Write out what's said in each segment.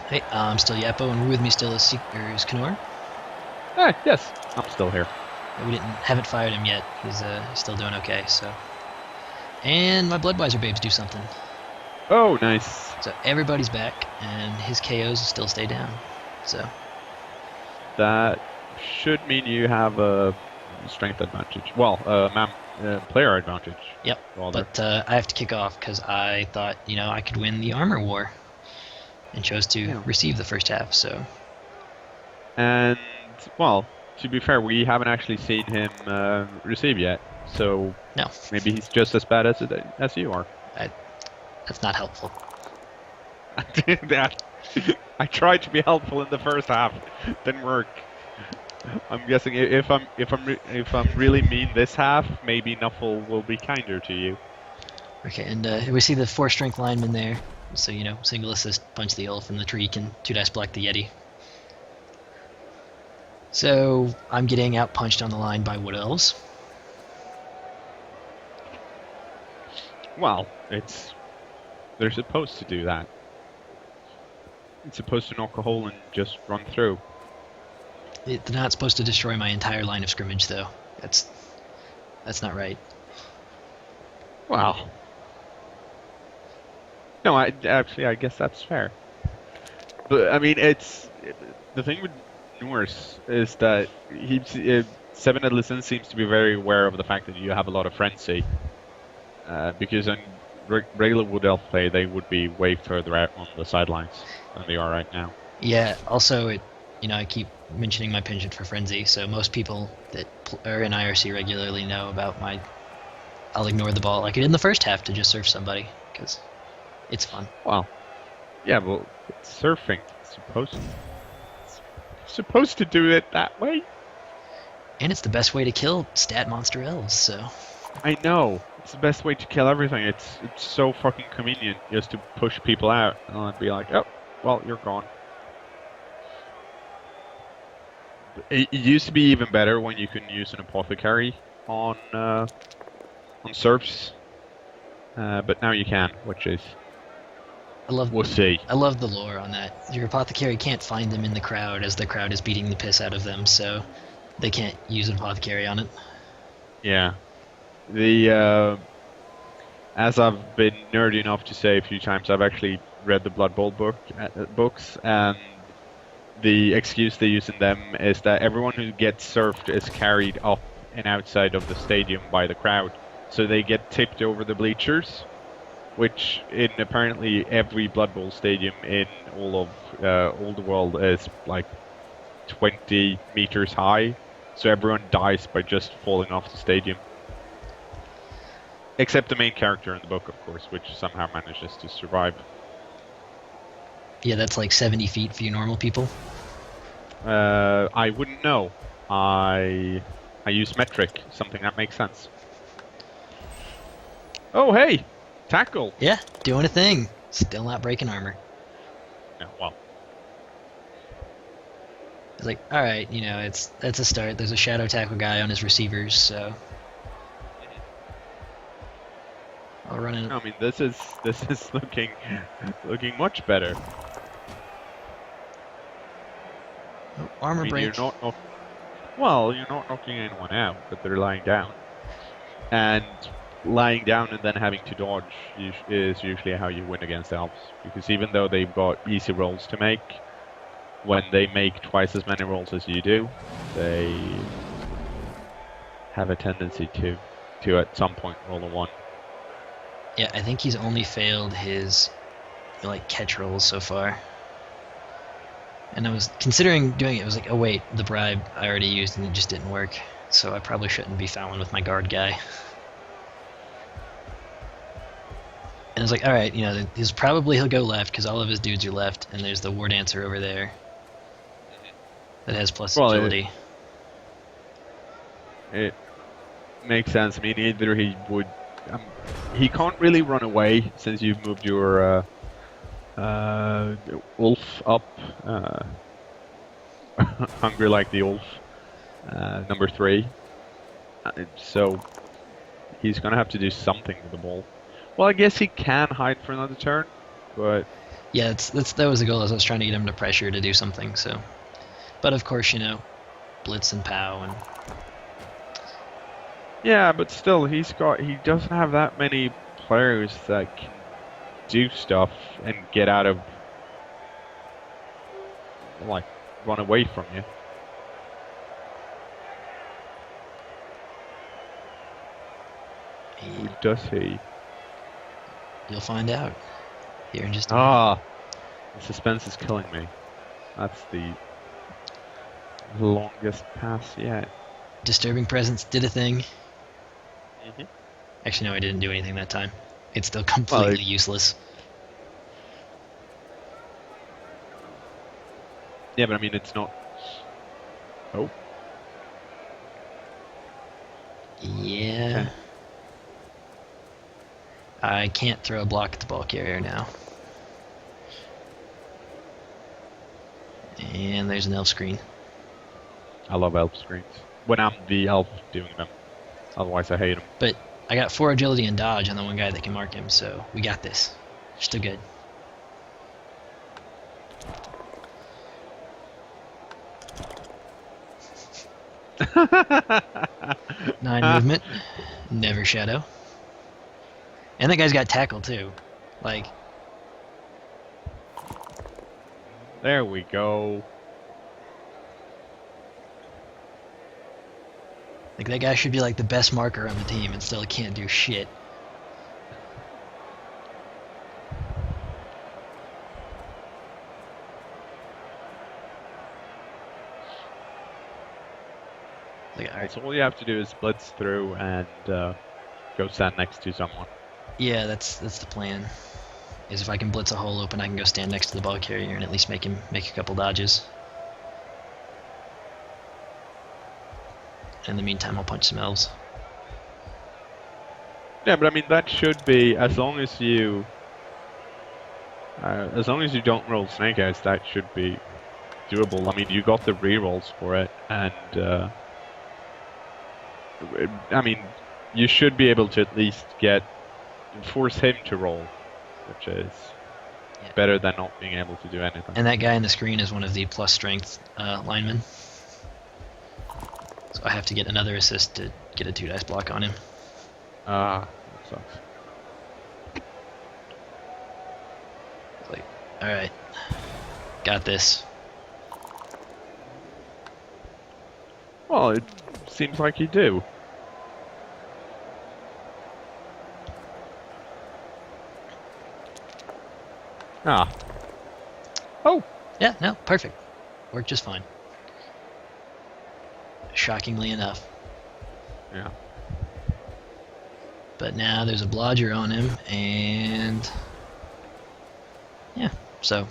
Hey, I'm still Yappo, and with me still is Knor. Yes, I'm still here. We haven't fired him yet. He's still doing okay. So, and my Bloodweiser babes do something. Oh, nice. So everybody's back, and his KOs still stay down. So That should mean you have a strength advantage. Well, player advantage, yep. rather. But I have to kick off because I thought I could win the armor war, and chose to Yeah. receive the first half. So And, well, to be fair, we haven't actually seen him receive yet. So no, maybe he's just as bad as you are. I, that's not helpful. That I tried to be helpful in the first half. Didn't work. I'm guessing if I'm really mean this half, maybe Nuffle will be kinder to you. Okay, and we see the 4 strength lineman there. So single assist, punch the elf, and the tree can 2 dice block the yeti. So I'm getting out punched on the line by wood elves. Well, they're supposed to do that. It's supposed to knock a hole and just run through. They're not supposed to destroy my entire line of scrimmage, though. That's not right. Well, no, I guess that's fair. But I mean, it's the thing with Norse is that Seven Edlison seems to be very aware of the fact that you have a lot of frenzy. Because in regular Wood Elf play, they would be way further out on the sidelines than they are right now. Yeah. Also, I keep mentioning my penchant for frenzy, so most people that are in IRC regularly know about my. I'll ignore the ball like I did in the first half to just surf somebody because it's fun. Well, yeah, well, it's surfing. It's supposed to do it that way. And it's the best way to kill stat monster elves. So I know. It's the best way to kill everything. It's so fucking convenient just to push people out and be like, oh, well, you're gone. It used to be even better when you can use an apothecary on serfs, but now you can, which is we'll see. I love the lore on that. Your apothecary can't find them in the crowd as the crowd is beating the piss out of them, so they can't use an apothecary on it. Yeah, the as I've been nerdy enough to say a few times, I've actually read the Blood Bowl books, and the excuse they use in them is that everyone who gets surfed is carried up and outside of the stadium by the crowd. So they get tipped over the bleachers, which in apparently every Blood Bowl stadium in all the world is like 20 meters high. So everyone dies by just falling off the stadium. Except the main character in the book, of course, which somehow manages to survive. Yeah, that's like 70 feet for you normal people. I wouldn't know. I use metric, something that makes sense. Oh, hey! Tackle! Yeah, doing a thing. Still not breaking armor. No, well. It's like, alright, that's a start. There's a shadow tackle guy on his receivers, so I'll run in. I mean, this is looking much better. Oh, armor break. You're not knocking anyone out, but they're lying down. And lying down and then having to dodge is usually how you win against elves. Because even though they've got easy rolls to make, when they make twice as many rolls as you do, they have a tendency to at some point roll a 1. Yeah, I think he's only failed his catch rolls so far. And I was considering doing it. I was like, oh wait, the bribe I already used and it just didn't work. So I probably shouldn't be fouling with my guard guy. And I was like, alright, he'll go left because all of his dudes are left, and there's the war dancer over there that has plus agility. It makes sense. I mean, either he would. He can't really run away since you've moved your wolf up. Hungry like the wolf, number 3. So he's gonna have to do something with the ball. Well, I guess he can hide for another turn, but Yeah, that was the goal. As I was trying to get him to pressure to do something. So, but of course, blitz and pow and Yeah, but still, he doesn't have that many players that can do stuff and get out of, like, run away from you. Who does he? You'll find out here in just a minute. Ah, the suspense is killing me. That's the longest pass yet. Disturbing presence did a thing. Mm-hmm. Actually, no, I didn't do anything that time. It's still Well, completely useless. yeah, but I mean, it's not. Oh, Yeah. okay. I can't throw a block at the ball carrier now. And there's an elf screen. I love elf screens. When I'm the elf doing them. Otherwise, I hate them. But I got 4 agility and dodge on the one guy that can mark him, so we got this. Still good. 9 movement. Never shadow. And that guy's got tackle too. Like, There we go. that guy should be like the best marker on the team and still can't do shit. Like, all right. So all you have to do is blitz through and go stand next to someone. Yeah, that's the plan. Is if I can blitz a hole open, I can go stand next to the ball carrier and at least make him make a couple dodges. In the meantime, I'll punch some elves. Yeah, but I mean that should be as long as you don't roll snake eyes, that should be doable. I mean, you got the rerolls for it, and I mean, you should be able to at least force him to roll, which is better than not being able to do anything. And that guy in the screen is one of the plus strength linemen. So I have to get another assist to get a 2 dice block on him. That sucks. Like, alright. Got this. Well, it seems like you do. Ah. Oh! Yeah, no, perfect. Worked just fine. Shockingly enough. Yeah. But now there's a blodger on him, and yeah, so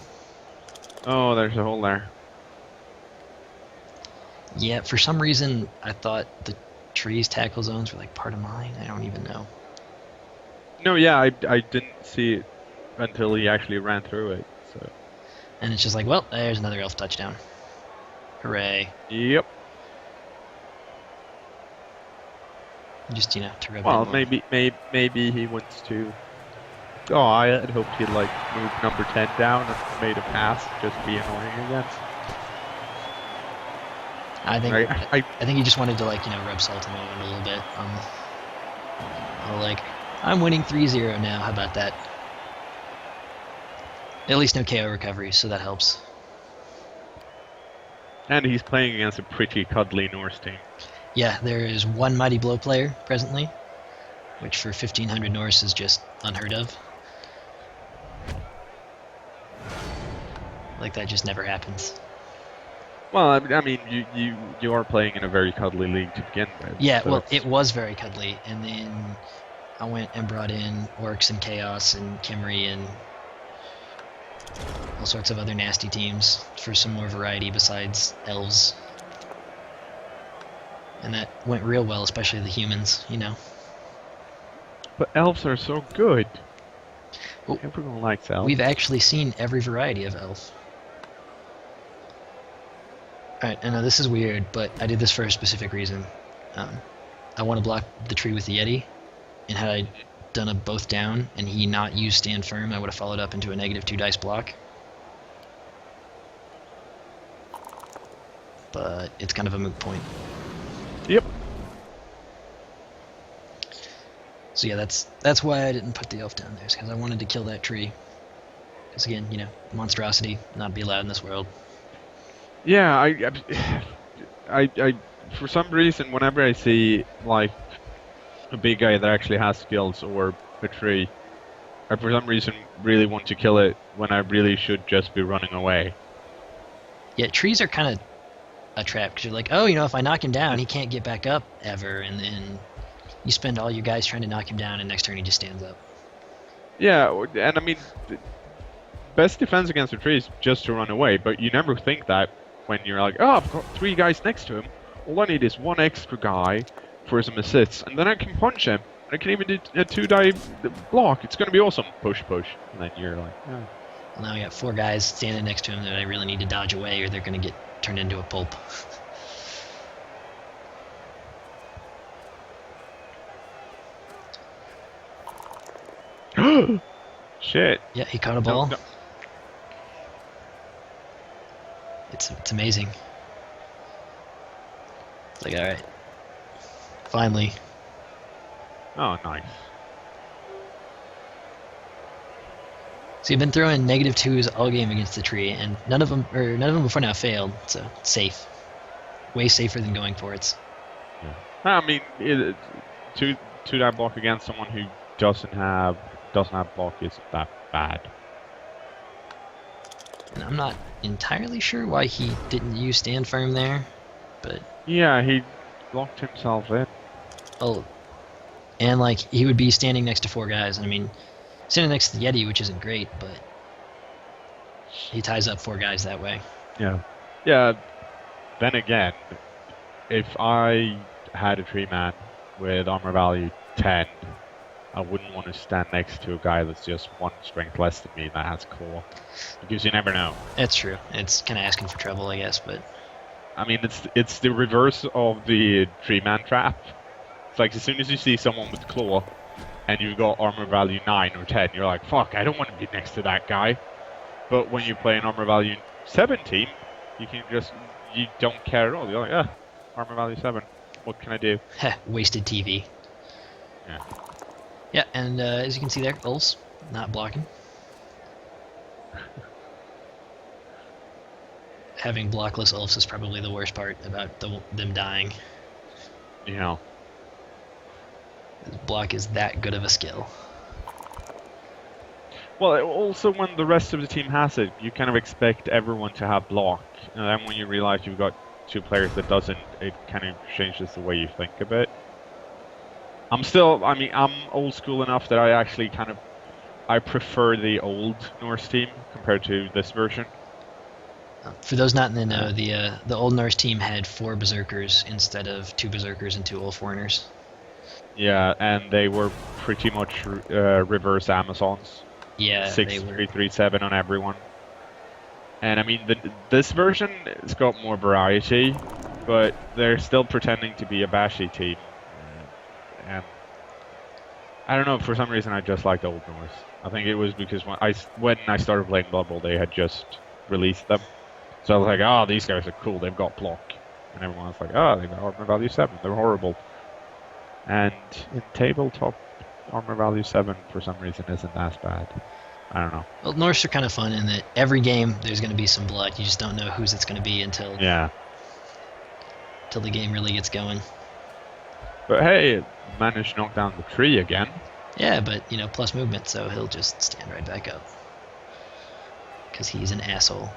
Oh, there's a hole there. yeah, for some reason I thought the trees tackle zones were like part of mine. I don't even know. No, yeah, I didn't see it until he actually ran through it. So. And it's just like, well, there's another elf touchdown. Hooray. Yep. Just, to rub Well, it maybe he wants to. Oh, I had hoped he'd like move number 10 down and made a pass, just be annoying again. I think he just wanted to rub salt in the wound a little bit. Like, I'm winning 3-0 now. How about that? At least no KO recovery, so that helps. And he's playing against a pretty cuddly Norse team. Yeah, there is one Mighty Blow player presently, which for 1500 Norse is just unheard of. Like, that just never happens. Well, I mean, you are playing in a very cuddly league to begin with. Yeah, so well, it was very cuddly, and then I went and brought in Orcs and Chaos and Kimmery and all sorts of other nasty teams for some more variety besides elves. And that went real well, especially the humans, But elves are so good. Well, Everyone likes elves. We've actually seen every variety of elf. Alright, I know this is weird, but I did this for a specific reason. I want to block the tree with the Yeti, and had I done a both down and he not used stand firm, I would have followed up into a -2 dice block. But it's kind of a moot point. Yep. So yeah, that's why I didn't put the elf down there, is because I wanted to kill that tree. Because again, you know, monstrosity, not be allowed in this world. Yeah, I for some reason, whenever I see like a big guy that actually has skills or a tree, I for some reason really want to kill it when I really should just be running away. Yeah, trees are kind of a trap, because you're like, oh, you know, if I knock him down, he can't get back up ever, and then you spend all your guys trying to knock him down, and next turn he just stands up. Yeah, and I mean, best defense against a tree is just to run away, but you never think that when you're like, oh, I've got 3 guys next to him. All I need is 1 extra guy for some assists, and then I can punch him. And I can even do a 2-die block. It's going to be awesome. Push, push. And then you're like, yeah. Well, now I got 4 guys standing next to him that I really need to dodge away, or they're going to get turned into a pulp. Shit. Yeah, he caught a ball. No. It's amazing. It's like, alright. Finally. Oh, nice. So you've been throwing -2s all game against the tree, and none of them before now failed, so it's safe. Way safer than going for it. Yeah. I mean, two-die block against someone who doesn't have block isn't that bad. And I'm not entirely sure why he didn't use stand firm there, but Yeah, he locked himself in. oh, and like he would be standing next to 4 guys. I mean, standing next to the Yeti, which isn't great, but he ties up 4 guys that way. Yeah. Yeah. Then again, if I had a tree man with armor value 10, I wouldn't want to stand next to a guy that's just 1 strength less than me that has claw, because you never know. That's true. It's kind of asking for trouble, I guess, but I mean, it's the reverse of the tree man trap. It's like as soon as you see someone with claw, and you've got armor value 9 or 10, you're like, fuck, I don't want to be next to that guy. But when you play an armor value 7 team, you don't care at all. You're like, armor value 7, what can I do? heh, wasted TV. Yeah. Yeah, and as you can see there, Ulf's not blocking. Having blockless Ulfs is probably the worst part about them dying. You know. Block is that good of a skill. Well, also when the rest of the team has it, you kind of expect everyone to have block. And then when you realize you've got 2 players that doesn't, it kind of changes the way you think a bit. I'm old school enough that I actually I prefer the old Norse team compared to this version. For those not in the know, the old Norse team had 4 berserkers instead of 2 berserkers and 2 Ulf Warners. Yeah, and they were pretty much reverse Amazons. Yeah, 6-3-3-7 on everyone. And I mean, this version has got more variety, but they're still pretending to be a bashy team. And I don't know, for some reason I just liked Old Norse. I think it was because when I started playing Blood Bowl, they had just released them. So I was like, oh, these guys are cool, they've got block. And everyone was like, oh, they've got armor value 7, they're horrible. And in tabletop, armor value 7 for some reason isn't as bad. I don't know. Well, Norse are kind of fun in that every game there's going to be some blood. You just don't know whose it's going to be until the game really gets going. But hey, it managed to knock down the tree again. Yeah, but, you know, plus movement, so he'll just stand right back up. Because he's an asshole.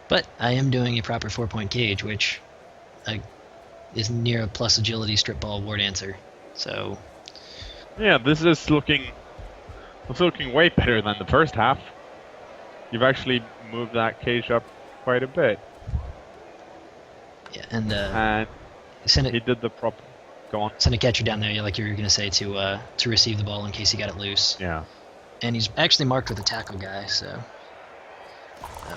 But I am doing a proper 4-point cage, which is near a plus agility strip ball war dancer. So yeah, this is looking way better than the first half. You've actually moved that cage up quite a bit. Yeah, and he did the proper. Go on. Send a catcher down there, like you were gonna say, to receive the ball in case he got it loose. Yeah. And he's actually marked with a tackle guy, so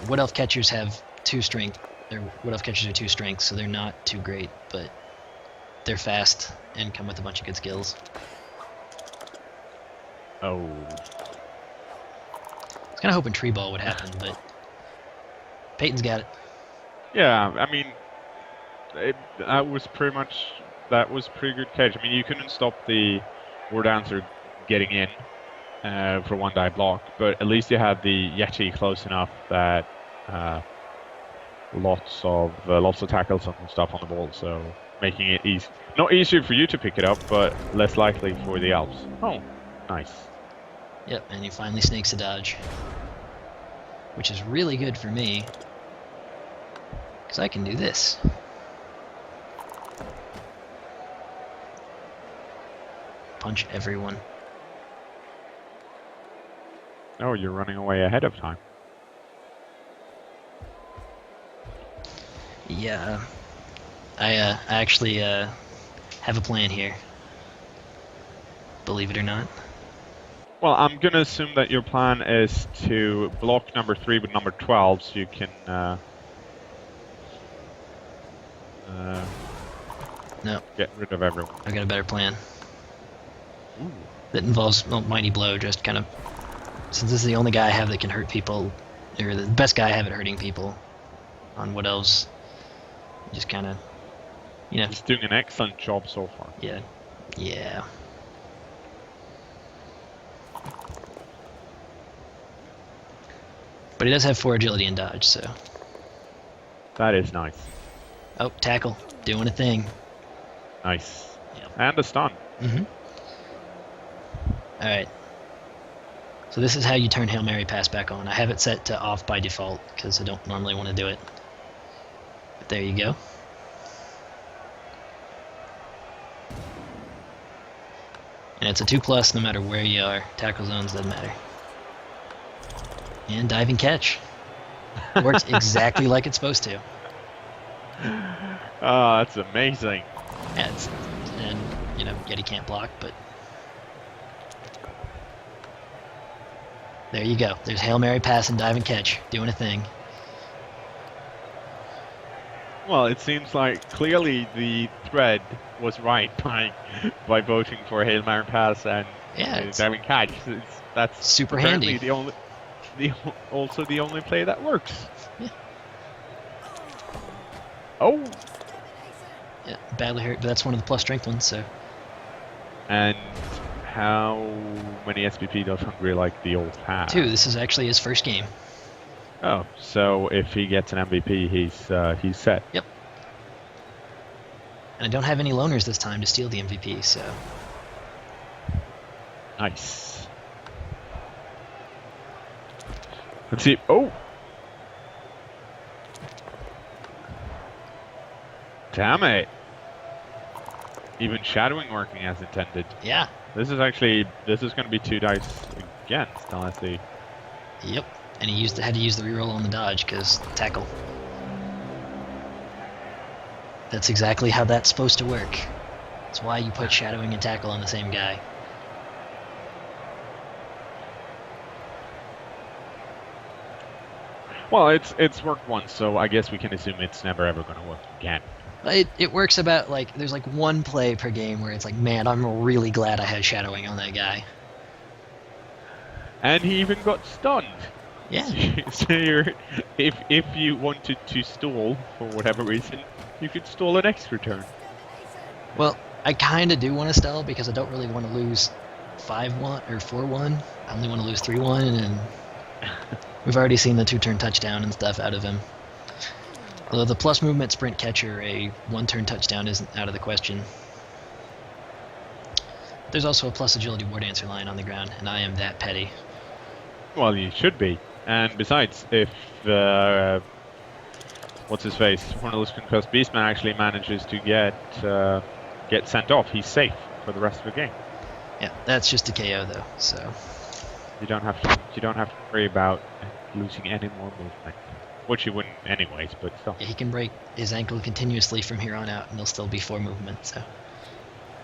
Wood Elf catchers have 2 strength. Wood Elf catchers are 2 strength, so they're not too great. But they're fast and come with a bunch of good skills. Oh. I was kind of hoping tree ball would happen, but Peyton's got it. Yeah, I mean, that was pretty good catch. I mean, you couldn't stop the War Dancer getting in for one die block, but at least you had the Yeti close enough that lots of tackles and stuff on the ball, so making it easy. Not easier for you to pick it up, but less likely for the Alps. Oh, nice. Yep, and he finally snakes a dodge, which is really good for me, because I can do this. Punch everyone. Oh, you're running away ahead of time. Yeah, I actually have a plan here. Believe it or not. Well, I'm gonna assume that your plan is to block number 3 with number 12, so you can. No. Get rid of everyone. I've got a better plan. Ooh. That involves Mighty Blow, just kind of... Since this is the only guy I have that can hurt people, or the best guy I have at hurting people on Wood Elves, just kind of, you know... He's doing an excellent job so far. Yeah. Yeah. But he does have 4 agility and dodge, so... That is nice. Oh, tackle. Doing a thing. Nice. Yep. And a stun. Mm-hmm. Alright. So this is how you turn Hail Mary pass back on. I have it set to off by default, because I don't normally want to do it. But there you go. And it's a 2+ no matter where you are. Tackle zones doesn't matter. And diving catch. Works exactly like it's supposed to. Oh, that's amazing. Yeah, and, you know, Yeti can't block, but... There you go. There's Hail Mary pass and dive and catch. Doing a thing. Well, it seems like clearly the thread was right by voting for Hail Mary pass and diving catch. That's super handy. Also the only play that works. Yeah. Oh. Yeah, badly hurt, but that's one of the plus strength ones. So. And how many SPP does Hungary like the old have? 2. This is actually his first game. Oh, so if he gets an MVP, he's set. Yep. And I don't have any loners this time to steal the MVP, so. Nice. Let's see. Oh! Damn it! Even shadowing working as intended. Yeah. This is going to be 2 dice against, unless he... Yep. And he had to use the reroll on the dodge, because tackle. That's exactly how that's supposed to work. That's why you put shadowing and tackle on the same guy. Well, it's worked once, so I guess we can assume it's never ever going to work again. It works about, like, there's like 1 play per game where it's like, man, I'm really glad I had shadowing on that guy. And he even got stunned. Yeah. So if you wanted to stall for whatever reason, you could stall an extra turn. Well, I kind of do want to stall because I don't really want to lose 5-1 or 4-1. I only want to lose 3-1, and we've already seen the 2-turn touchdown and stuff out of him. Although the plus movement sprint catcher, a 1-turn touchdown isn't out of the question. There's also a plus agility war dancer line on the ground, and I am that petty. Well, you should be. And besides, if what's his face, one of those concussed beastmen actually manages to get sent off, he's safe for the rest of the game. Yeah, that's just a KO though, so you don't have to worry about losing any more movement, which you wouldn't anyways, but still. Yeah, he can break his ankle continuously from here on out, and there'll still be 4 movement. So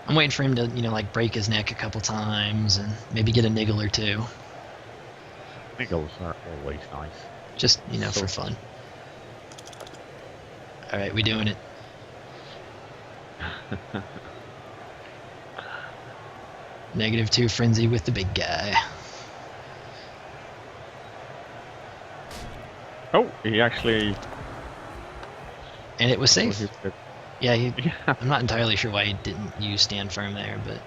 I'm waiting for him to, you know, like break his neck a couple times and maybe get a niggle or 2. Niggles are always nice. Just, you know, for fun. Alright, we doing it. -2 frenzy with the big guy. Oh, he actually. And it was Oh, safe. Yeah, yeah. I'm not entirely sure why he didn't use stand firm there, but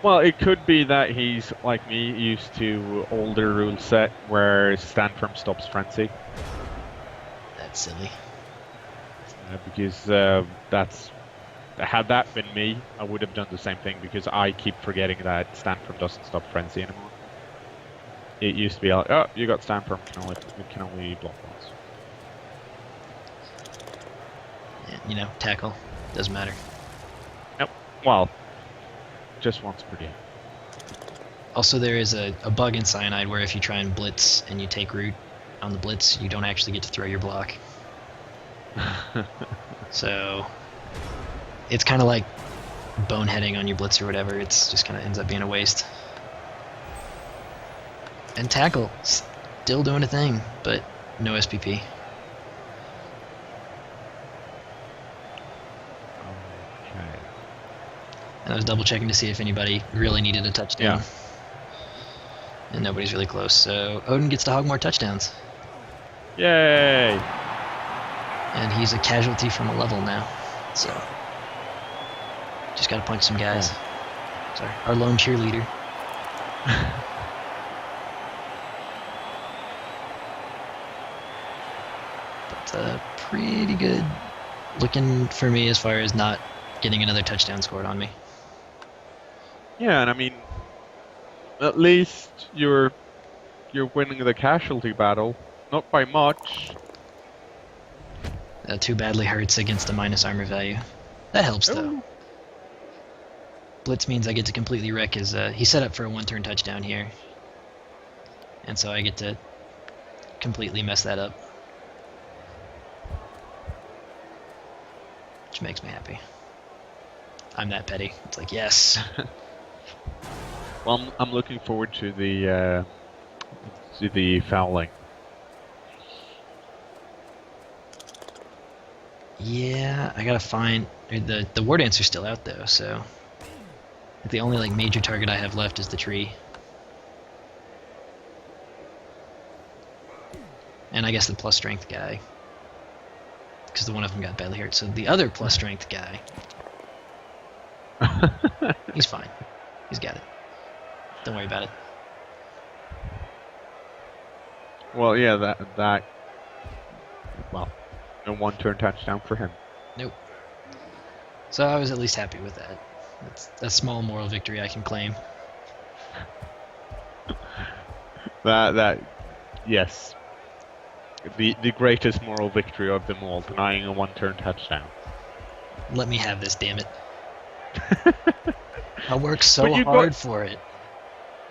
Well, it could be that he's like me, used to older rule set where stand firm stops frenzy. that's silly. Because that's had that been me, I would have done the same thing because I keep forgetting that stand firm doesn't stop frenzy anymore. It used to be like, oh, you got stand firm, it can only block once. And, tackle. Doesn't matter. Nope. Well, just once per game. Also, there is a bug in Cyanide where if you try and blitz and you take root on the blitz, you don't actually get to throw your block. So, it's kind of like boneheading on your blitz or whatever. It's just kind of ends up being a waste. And tackle, still doing a thing, but no SPP. Okay. And I was double checking to see if anybody really needed a touchdown. Yeah. And nobody's really close, so Odin gets to hog more touchdowns. Yay! And he's a casualty from a level now, so just gotta punch some guys. Sorry, our lone cheerleader. But pretty good looking for me as far as not getting another touchdown scored on me. Yeah, and I mean, at least you're winning the casualty battle, not by much. Too badly hurts against a minus armor value. That helps though. Ooh. Blitz means I get to completely wreck his. He's set up for a one-turn touchdown here, and so I get to completely mess that up, which makes me happy. I'm that petty. It's like, yes. Well, I'm looking forward to the fouling. Yeah, I gotta find the war dancer's still out though, so the only like major target I have left is the tree, and I guess the plus strength guy, because the one of them got badly hurt. So the other plus strength guy, he's fine. He's got it. Don't worry about it. Well, yeah, that. Well, no one-turn touchdown for him. Nope. So I was at least happy with that. It's a small moral victory I can claim. Yes. The greatest moral victory of them all, denying a one-turn touchdown. Let me have this, damn it. I worked so hard for it.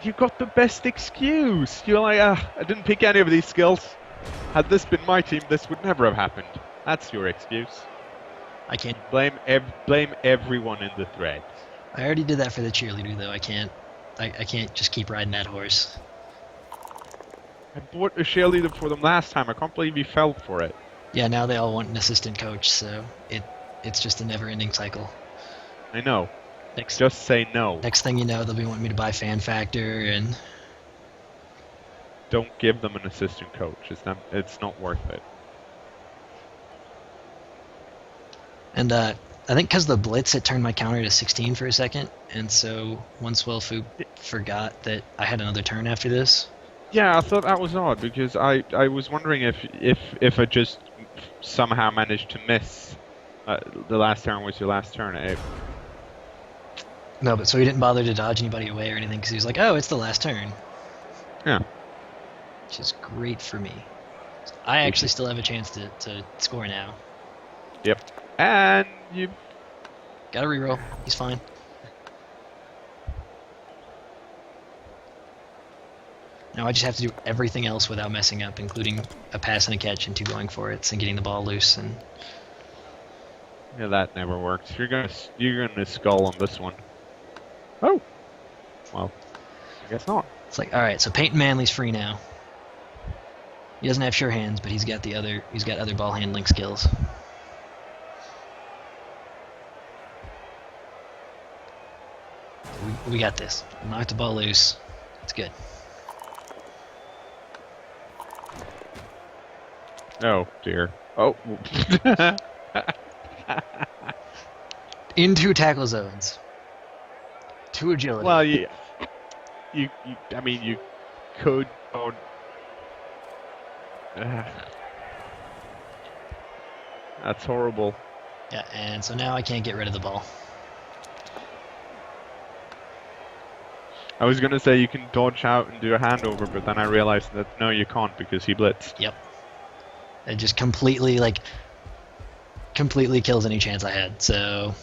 You got the best excuse. You're like, I didn't pick any of these skills. Had this been my team, this would never have happened. That's your excuse. I can't blame everyone in the thread. I already did that for the cheerleader, though. I can't just keep riding that horse. I bought a cheerleader for them last time. I can't believe you fell for it. Yeah, now they all want an assistant coach, so it's just a never-ending cycle. I know. Just say no. Next thing you know, they'll be wanting me to buy Fan Factor and. Don't give them an assistant coach. It's not worth it. And I think because the blitz, it turned my counter to 16 for a second, and so OneSwellFoop forgot that I had another turn after this. Yeah, I thought that was odd because I was wondering if I just somehow managed to miss the last turn was your last turn. No, but so he didn't bother to dodge anybody away or anything because he was like, oh, it's the last turn. Yeah. Which is great for me. I actually still have a chance to score now. Yep. And you... Got a reroll. He's fine. Now I just have to do everything else without messing up, including a pass and a catch and 2 going for it and getting the ball loose. And yeah, that never works. You're gonna skull on this one. Oh. Well, I guess not. It's like, all right, so Peyton Manley's free now. He doesn't have sure hands, but he's got other ball handling skills. We got this. Knock the ball loose. It's good. Oh dear. Oh. Into tackle zones. To agility. Well, I mean, you could. Oh, that's horrible. Yeah, and so now I can't get rid of the ball. I was gonna say you can dodge out and do a handover, but then I realized that no, you can't because he blitzed. Yep. It just completely kills any chance I had. So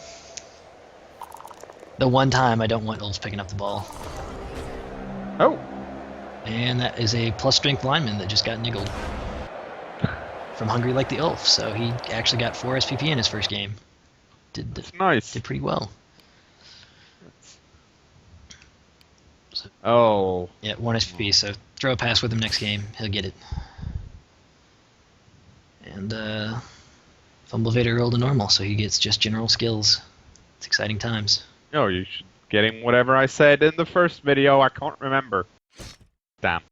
the one time I don't want Ulfs picking up the ball. Oh. And that is a plus strength lineman that just got niggled. From Hungry Like the Ulf, so he actually got 4 SPP in his first game. That's nice. Did pretty well. So, oh. Yeah, 1 SPP, so throw a pass with him next game, he'll get it. And Fumble Vader rolled a normal, so he gets just general skills. It's exciting times. No, you should get him whatever I said in the first video. I can't remember. Damn.